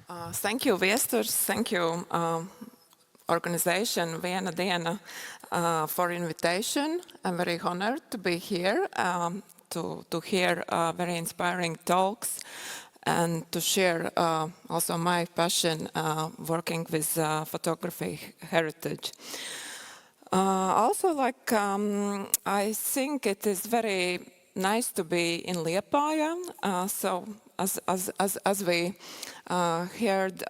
Thank you, Viesturs. Thank you, organization Viena Diena, for invitation. I'm very honored to be here, to hear very inspiring talks and to share also my passion working with photography heritage. Also, I think it is very nice to be in Liepāja. So as we heard,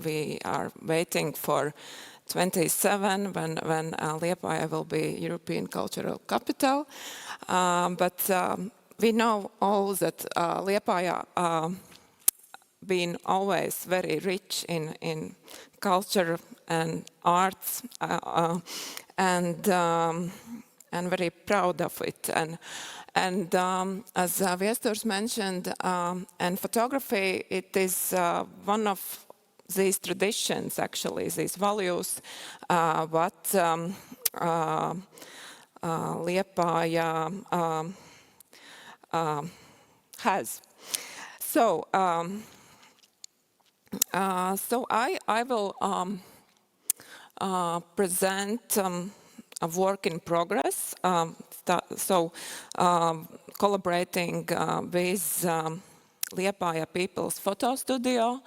we are waiting for 27 when Liepāja will be European Cultural Capital. But we know all that Liepāja been always very rich in culture and arts, and very proud of it. And as Viesturs mentioned, and photography, it is one of these traditions, actually, these values, what Liepāja has. So I will present a work in progress. Collaborating with Liepāja People's Photo Studio,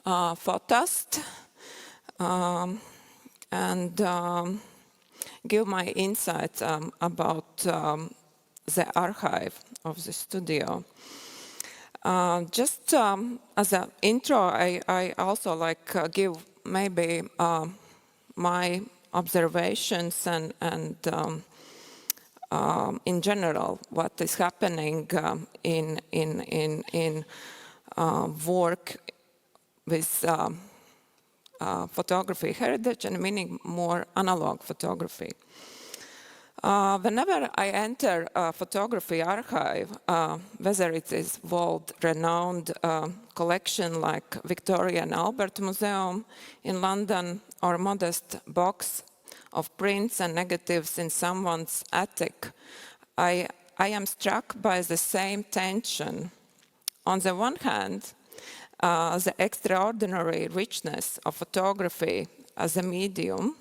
Fotast, and give my insights about the archive of the studio. Just as an intro, I also give maybe my observations and in general what is happening in work with photography heritage, and meaning more analog photography. Whenever I enter a photography archive, whether it is world-renowned collection like Victoria and Albert Museum in London, or modest box of prints and negatives in someone's attic, I am struck by the same tension. On the one hand, the extraordinary richness of photography as a medium,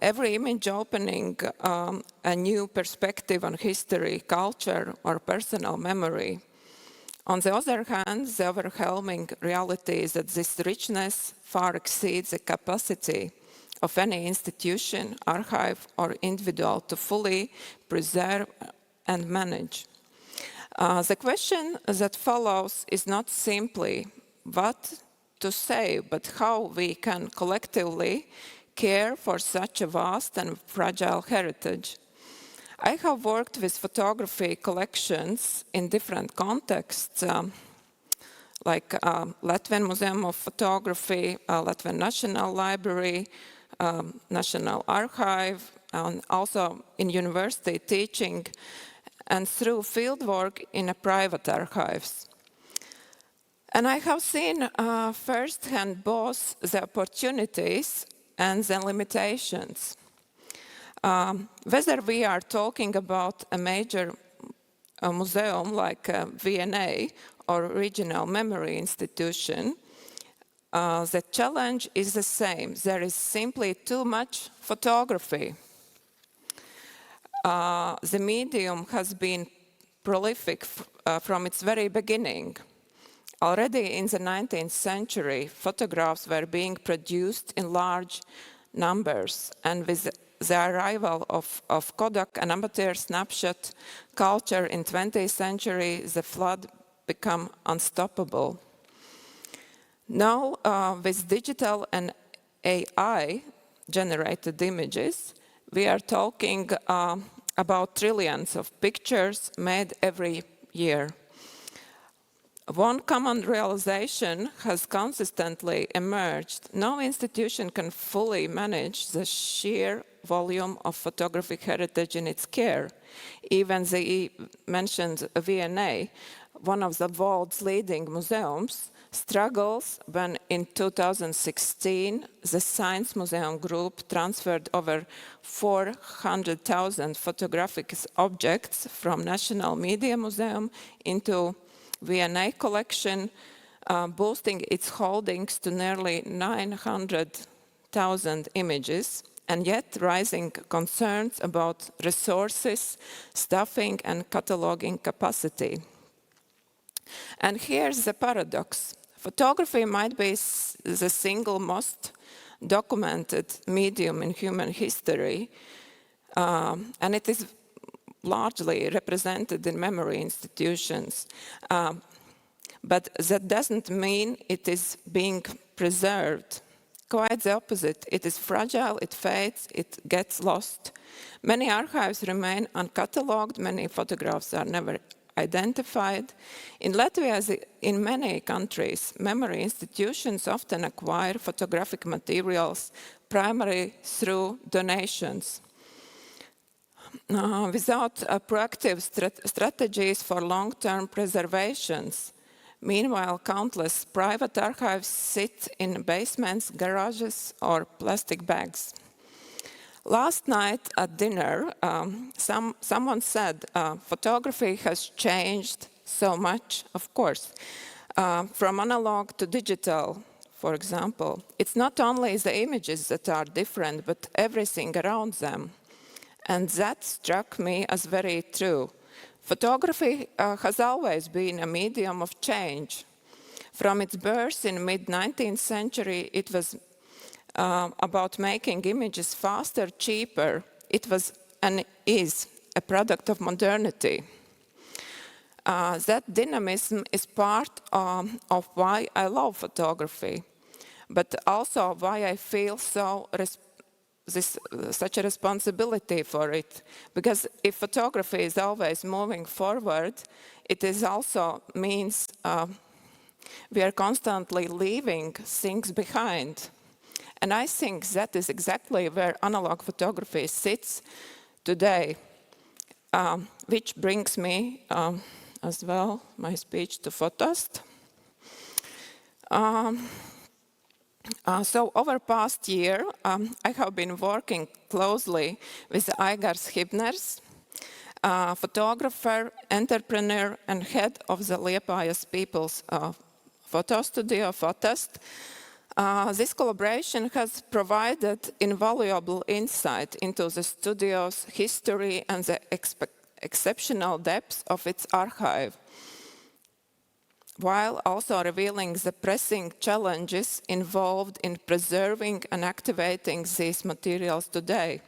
every image opening a new perspective on history, culture, or personal memory. On the other hand, the overwhelming reality is that this richness far exceeds the capacity of any institution, archive, or individual to fully preserve and manage. The question that follows is not simply what to save, but how we can collectively care for such a vast and fragile heritage. I have worked with photography collections in different contexts, like Latvian Museum of Photography, Latvian National Library, National Archive, and also in university teaching, and through fieldwork in private archives. And I have seen firsthand both the opportunities and the limitations. Whether we are talking about a major museum like V&A or regional memory institution, the challenge is the same. There is simply too much photography. The medium has been prolific from its very beginning. Already in the 19th century, photographs were being produced in large numbers, and with the arrival of Kodak and amateur snapshot culture in 20th century, the flood became unstoppable. Now, with digital and AI-generated images, we are talking about trillions of pictures made every year. One common realization has consistently emerged. No institution can fully manage the sheer volume of photographic heritage in its care. Even the mentioned V&A, one of the world's leading museums, struggles when in 2016 the Science Museum Group transferred over 400,000 photographic objects from National Media Museum into V&A collection, boosting its holdings to nearly 900,000 images, and yet rising concerns about resources, staffing, and cataloging capacity. And here's the paradox. Photography might be the single most documented medium in human history, and it is largely represented in memory institutions. But that doesn't mean it is being preserved. Quite the opposite. It is fragile, it fades, it gets lost. Many archives remain uncatalogued, many photographs are never identified. In Latvia, as in many countries, memory institutions often acquire photographic materials primarily through donations. Without proactive strategies for long-term preservations. Meanwhile, countless private archives sit in basements, garages, or plastic bags. Last night at dinner, someone said, photography has changed so much, of course, from analog to digital, for example. It's not only the images that are different, but everything around them. And that struck me as very true. Photography has always been a medium of change. From its birth in the mid-19th century, it was about making images faster, cheaper. It was and is a product of modernity. That dynamism is part of why I love photography, but also why I feel such a responsibility for it. Because if photography is always moving forward, it is also means we are constantly leaving things behind. And I think that is exactly where analog photography sits today, which brings me as well my speech to Fotost. So over past year, I have been working closely with Aigars Hibners, photographer, entrepreneur, and head of the Liepājas People's photo studio, Fotost. This collaboration has provided invaluable insight into the studio's history and the exceptional depth of its archive, while also revealing the pressing challenges involved in preserving and activating these materials today.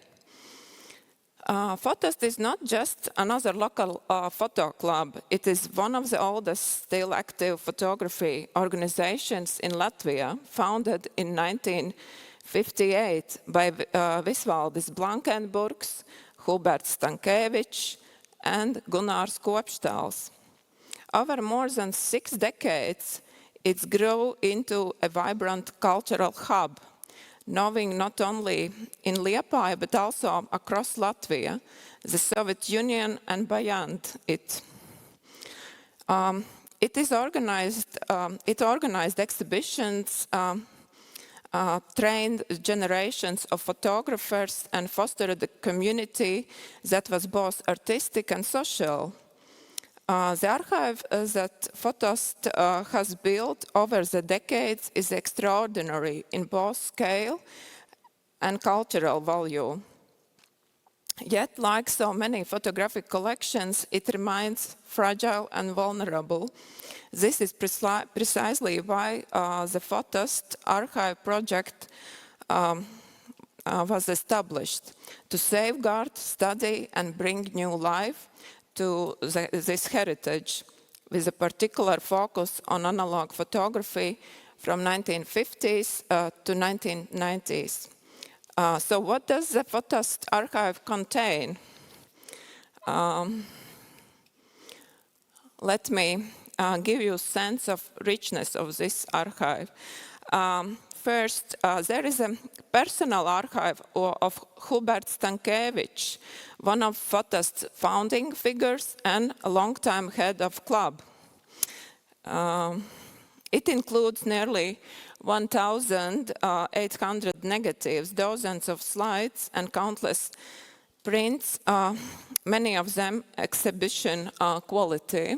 Fotost is not just another local photo club. It is one of the oldest still active photography organizations in Latvia, founded in 1958 by Visvaldis Blankenburgs, Huberts Stankēvičs, and Gunārs Kopštāls. Over more than 6 decades, it grew into a vibrant cultural hub, knowing not only in Liepāja, but also across Latvia, the Soviet Union, and beyond it. It organized exhibitions, trained generations of photographers, and fostered a community that was both artistic and social. The archive that Fotost has built over the decades is extraordinary in both scale and cultural value. Yet, like so many photographic collections, it remains fragile and vulnerable. This is precisely why the Fotost archive project was established, to safeguard, study, and bring new life to this heritage, with a particular focus on analog photography from 1950s to 1990s. So what does the Fotost archive contain? Let me give you a sense of richness of this archive. First, there is a personal archive of Huberts Stankēvičs, one of Fotost's founding figures and a long-time head of club. It includes nearly 1,800 negatives, dozens of slides, and countless prints, many of them exhibition quality.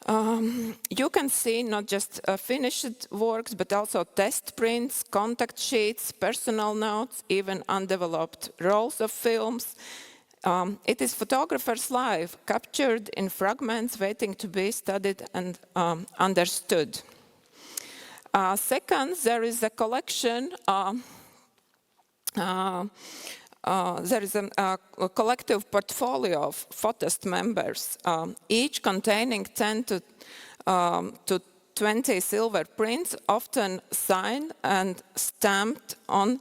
You can see not just finished works, but also test prints, contact sheets, personal notes, even undeveloped rolls of films. It is photographer's life, captured in fragments waiting to be studied and understood. Second, there is a collection, there is a collective portfolio of Fotist members, each containing 10 to 20 silver prints, often signed and stamped on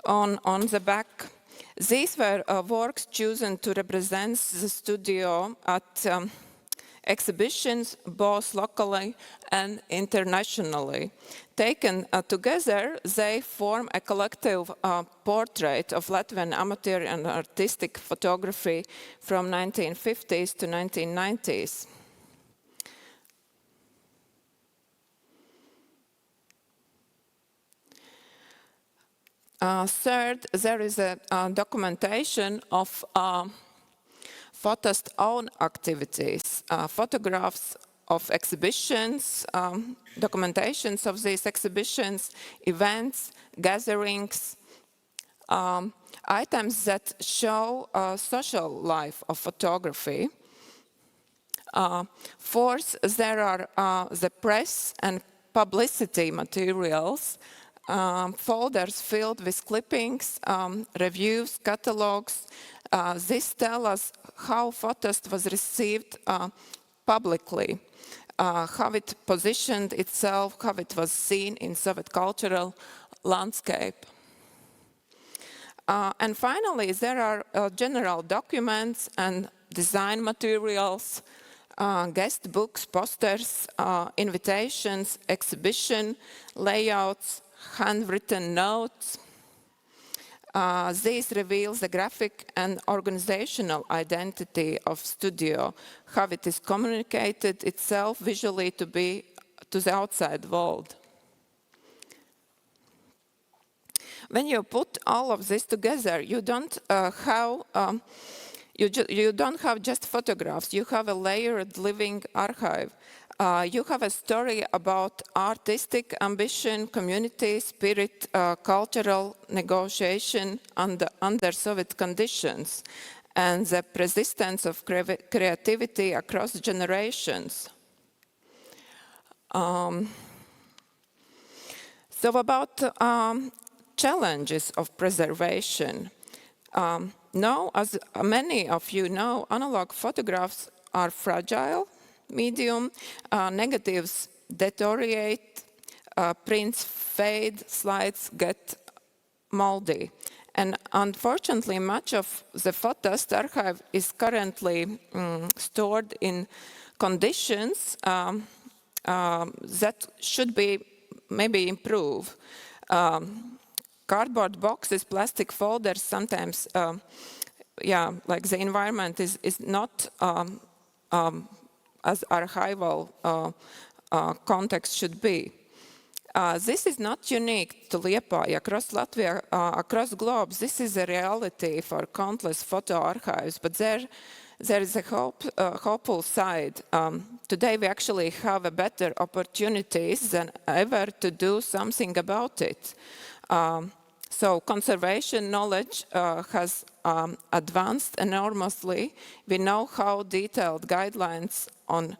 the back. These were works chosen to represent the studio at exhibitions, both locally and internationally. Taken together, they form a collective portrait of Latvian amateur and artistic photography from 1950s to 1990s. Third, there is a documentation of Fotist own activities, photographs of exhibitions, documentations of these exhibitions, events, gatherings, items that show social life of photography. Fourth, there are the press and publicity materials, folders filled with clippings, reviews, catalogs. This tells us how Fotist was received publicly, how it positioned itself, how it was seen in Soviet cultural landscape. And finally, there are general documents and design materials, guest books, posters, invitations, exhibition layouts, handwritten notes. This reveals the graphic and organizational identity of studio, how it is communicated itself visually to the outside world. When you put all of this together, you don't have just photographs. You have a layered living archive. You have a story about artistic ambition, community spirit, cultural negotiation under Soviet conditions, and the persistence of creativity across generations. So about challenges of preservation. Now, as many of you know, analog photographs are fragile medium, negatives deteriorate, prints fade, slides get moldy. And unfortunately, much of the Fotist archive is currently stored in conditions that should be maybe improved. Cardboard boxes, plastic folders, sometimes, like the environment is not as archival context should be. This is not unique to Liepāja. Across Latvia, across globe, this is a reality for countless photo archives, but there is a hopeful side. Today we actually have a better opportunities than ever to do something about it. So conservation knowledge has advanced enormously. We know how detailed guidelines on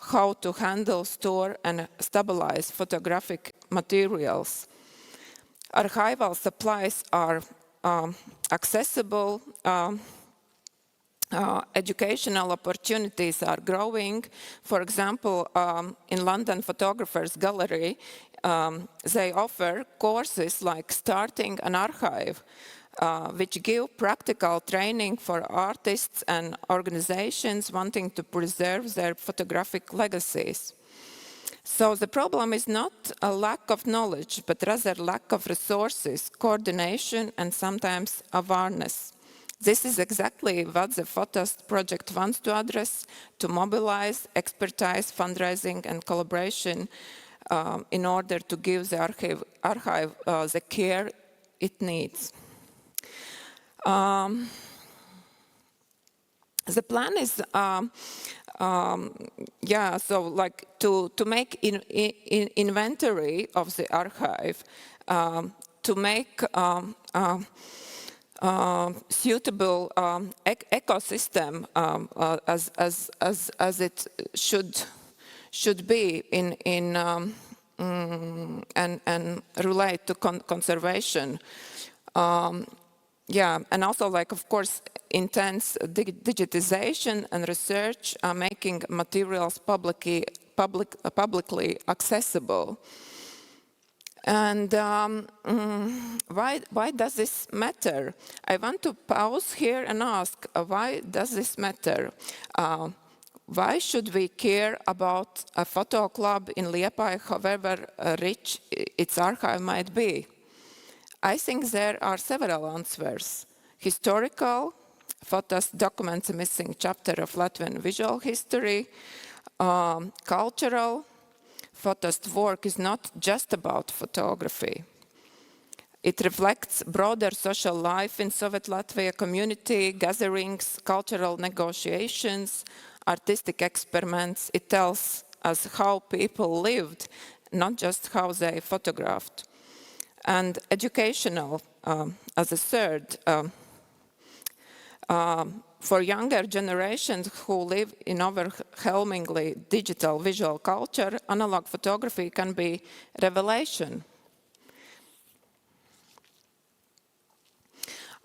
how to handle, store, and stabilize photographic materials. Archival supplies are accessible. Educational opportunities are growing. For example, in London Photographers Gallery, they offer courses like Starting an Archive, which give practical training for artists and organizations wanting to preserve their photographic legacies. So the problem is not a lack of knowledge, but rather lack of resources, coordination, and sometimes awareness. This is exactly what the Fotast project wants to address, to mobilize expertise, fundraising and collaboration in order to give the archive the care it needs. The plan is, so like to make inventory of the archive, to make suitable ecosystem as it should be and relate to conservation. And also, like, of course, intense digitization and research are making materials publicly accessible. And why does this matter? I want to pause here and ask, why does this matter? Why should we care about a photo club in Liepāja, however rich its archive might be? I think there are several answers. Historical, Fotast documents a missing chapter of Latvian visual history. Cultural, Fotast work is not just about photography. It reflects broader social life in Soviet Latvia, community gatherings, cultural negotiations, artistic experiments. It tells us how people lived, not just how they photographed. And educational, as a third, for younger generations who live in overwhelmingly digital visual culture, analog photography can be revelation.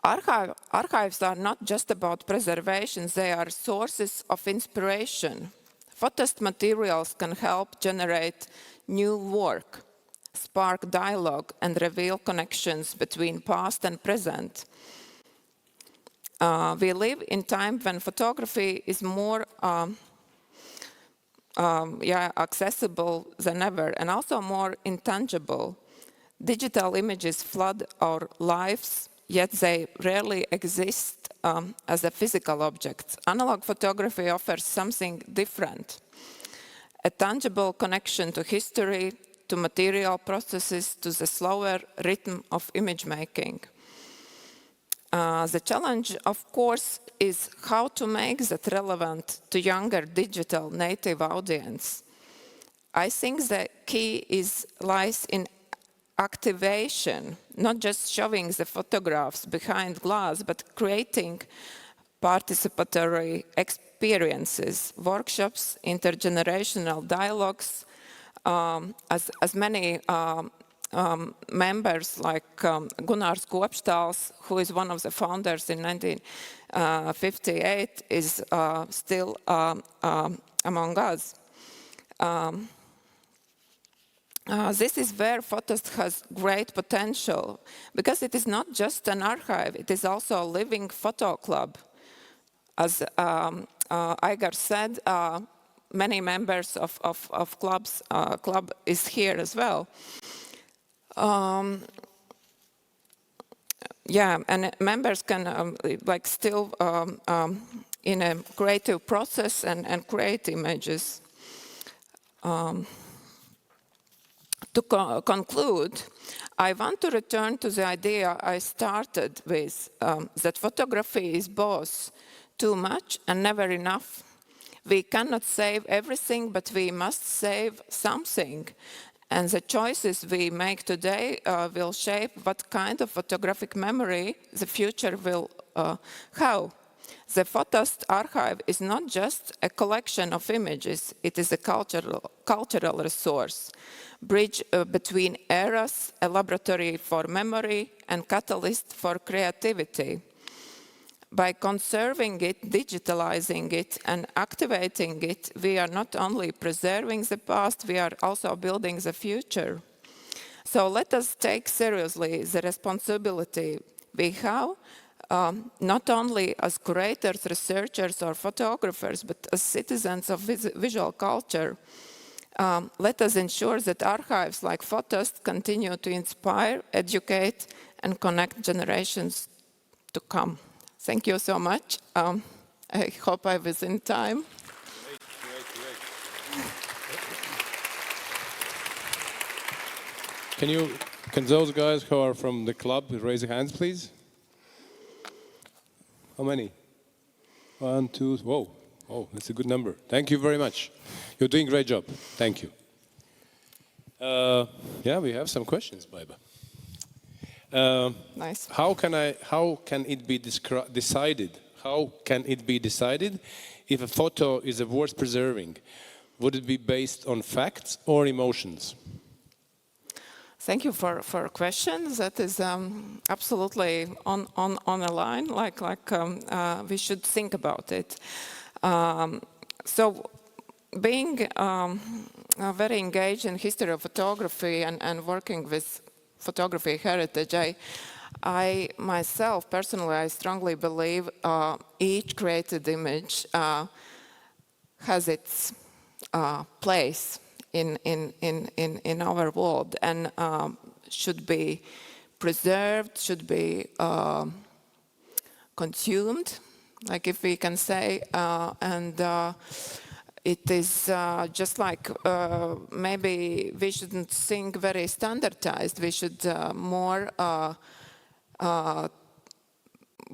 Archives are not just about preservation, they are sources of inspiration. Fotast materials can help generate new work, spark dialogue, and reveal connections between past and present. We live in time when photography is more accessible than ever, and also more intangible. Digital images flood our lives, yet they rarely exist as a physical object. Analog photography offers something different, a tangible connection to history, to material processes, to the slower rhythm of image making. The challenge, of course, is how to make that relevant to younger digital native audience. I think the key lies in activation, not just showing the photographs behind glass, but creating participatory experiences, workshops, intergenerational dialogues, as many members like Gunārs Kopštāls, who is one of the founders in 1958, is still among us. This is where Fotast has great potential, because it is not just an archive, it is also a living photo club. As Aigar said, many members of club is here as well. And members can still in a creative process and create images. To conclude, I want to return to the idea I started with, that photography is both too much and never enough. We cannot save everything, but we must save something. And the choices we make today will shape what kind of photographic memory the future will have. The Fotast archive is not just a collection of images, it is a cultural resource, bridge between eras, a laboratory for memory, and catalyst for creativity. By conserving it, digitalizing it, and activating it, we are not only preserving the past, we are also building the future. So let us take seriously the responsibility we have, not only as curators, researchers, or photographers, but as citizens of visual culture. Let us ensure that archives like Fotast continue to inspire, educate, and connect generations to come. Thank you so much. I hope I was in time. Can those guys who are from the club raise their hands, please? How many? 1, 2, whoa. Oh, that's a good number. Thank you very much. You're doing a great job. Thank you. Yeah, we have some questions, Baiba. Nice. How can it be decided? How can it be decided if a photo is worth preserving? Would it be based on facts or emotions? Thank you for questions. That is absolutely on a line. Like we should think about it. So, being very engaged in history of photography and working with photography heritage, I myself personally, I strongly believe each created image has its place in our world and should be preserved, should be consumed, like if we can say, and it is just like maybe we shouldn't think very standardized. We should more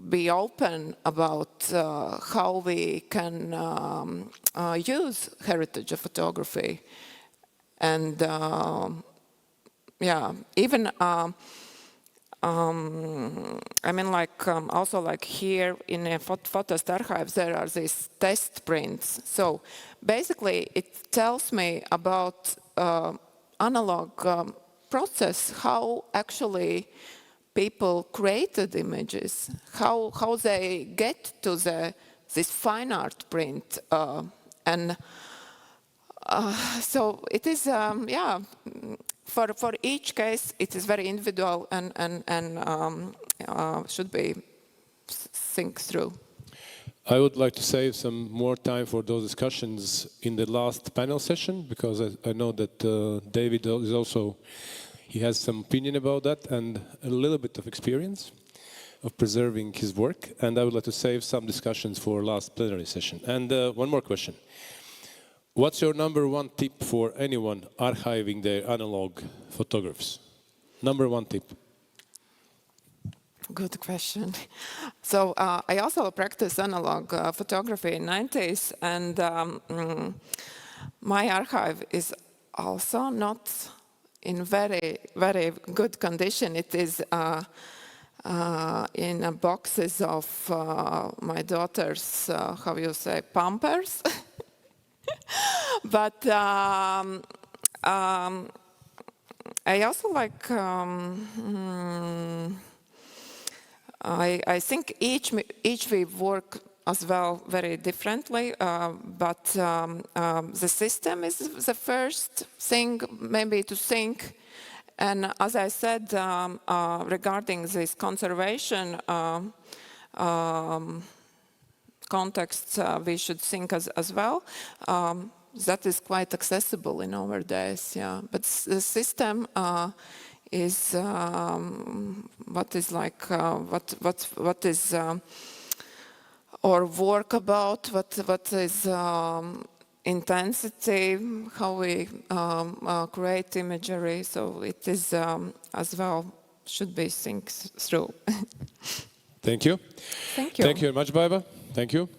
be open about how we can use heritage of photography. And yeah, even I mean, like also like here in a Photost archives, there are these test prints. So basically, it tells me about analog process, how actually people created images, how they get to this fine art print, and so it is, yeah. For each case, it is very individual and should be think through. I would like to save some more time for those discussions in the last panel session, because I know that David is also, he has some opinion about that and a little bit of experience of preserving his work. And I would like to save some discussions for last plenary session. And one more question. What's your number one tip for anyone archiving their analog photographs? Number one tip. Good question. So I also practiced analog photography in the 90s, and my archive is also not in very, very good condition. It is in boxes of my daughter's, how you say, Pampers. But I also like, I think each we work as well very differently, but the system is the first thing maybe to think. And as I said, regarding this conservation context, we should think as well. That is quite accessible in our days, yeah. But the system is what is like what is or work about what is intensity, how we create imagery. So it is as well should be think through. Thank you. Thank you. Thank you very much, Baiba. Thank you.